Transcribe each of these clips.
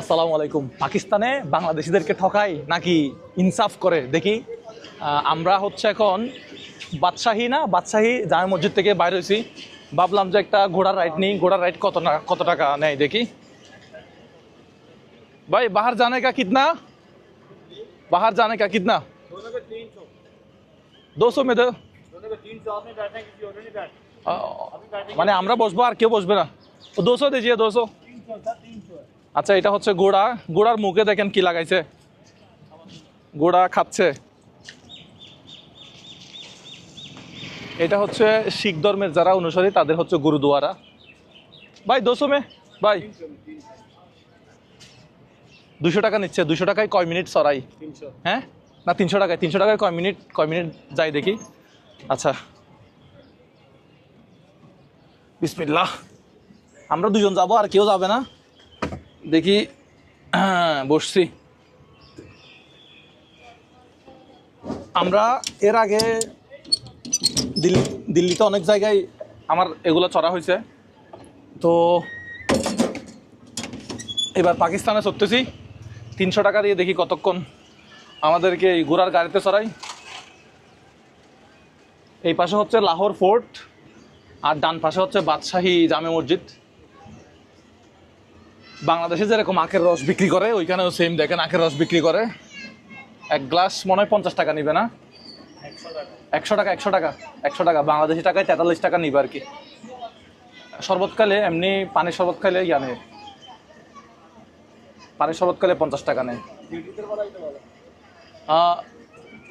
আসসালামু আলাইকুম। পাকিস্তানে বাংলাদেশিদেরকে ঠকায় নাকি ইনসাফ করে দেখি। আমরা হচ্ছে এখন বাদশাহী জামে মসজিদ থেকে বাইরে হয়েছি। ভাবলাম যে একটা ঘোড়ার রাইড নিই। ঘোড়ার রাইড কত টাকা নেয় দেখি। ভাই বাহার জানে কা কিতনা? बाहर जाने का कितना? दोनों पे 300। 200 में दो। दोनों पे 300 आपने बैठना है, किसी और ने नहीं बैठना। अभी बैठेंगे মানে আমরা বসবো আর কেউ বসবে না। 200 দিজিয়ে 200। 300 था, 300 है। আচ্ছা, এটা হচ্ছে ঘোড়ার মুখে দেখেন কি লাগাইছে। ঘোড়া খাচ্ছে। এটা হচ্ছে শিখ ধর্মের যারা অনুসারী তাদের হচ্ছে গুরুদুয়ারা। ভাই 200 মে ভাই 200 টাকা নিচ্ছে। 200 টাকায় কয় মিনিট সরাই? 300। হ্যাঁ না, 300 টাকায় কয় মিনিট যাই দেখি। আচ্ছা বিসমিল্লাহ। আমরা দুজন যাব, আর কেউ যাবে না দেখি। বসছি। আমরা এর আগে দিল্লিতে অনেক জায়গায় আমার এগুলো চড়া হয়েছে, তো এবার পাকিস্তানে চড়তেছি। 300 টাকা দিয়ে দেখি কতক্ষণ আমাদেরকে এই ঘোড়ার গাড়িতে চড়াই। এই পাশে হচ্ছে লাহোর ফোর্ট, আর ডান পাশে হচ্ছে বাদশাহী জামে মসজিদ। বাংলাদেশে যেরকম আখের রস বিক্রি করে, ওইখানেও সেম দেখেন আখের রস বিক্রি করে। এক গ্লাস মনে হয় 50 টাকা নিবে না? 100 টাকা বাংলাদেশি টাকায় 43 টাকা নিবে আর কি। শরবত খাইলে এমনি পানির শরবত খাইলে জানে, পানির শরবত খাইলে 50 টাকা নেয়। इधर वाला इधर वाला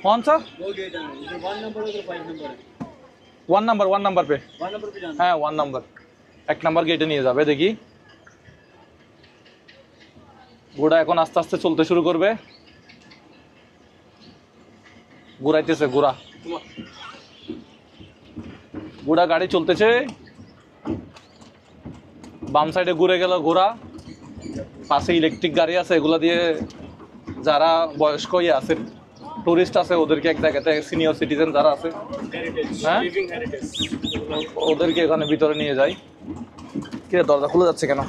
कौन सा? वो गेट है, इधर 1 नंबर है, उधर 5 नंबर है। 1 नंबर पे। 1 नंबर पे जाना। হ্যাঁ 1 नंबर, 1 नंबर গেটে নিয়ে যাবে দেখি। ঘোড়া এখন আস্তে আস্তে চলতে শুরু করবে। ঘুরাইতেছে ঘোড়া গাড়ি চলতেছে। বাম সাইডে ঘুরে গেল ঘোড়া। পাশে ইলেকট্রিক গাড়ি আছে, এগুলা দিয়ে যারা বয়স্ক আছে, টুরিস্ট আছে, ওদেরকে এক জায়গাতে, সিনিয়র সিটিজেন যারা আছে, হ্যাঁ लिविंग हेरिटेज। ওদেরকে এখানে ভিতরে নিয়ে যাই। কে দরজা খুলে যাচ্ছে কেন?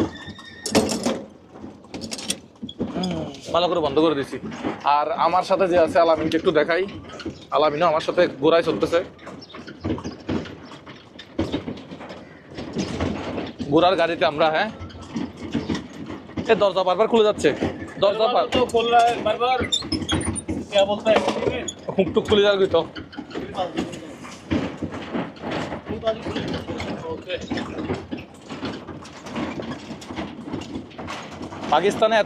ভালো করে বন্ধ করে দিছি। আর আমার সাথে যে আছে আলামিনকে একটু দেখাই। আলামিনও আমার সাথে ঘোড়ায় চলতেছে। ঘোড়ার গাড়িতে আমরা, হ্যাঁ এ দরজা বারবার খুলে যাচ্ছে। দরজা तो खोल रहा है बार-बार। क्या बोलता है? হুক টুক খুলে যাবে তো। ओके। পাকিস্তানে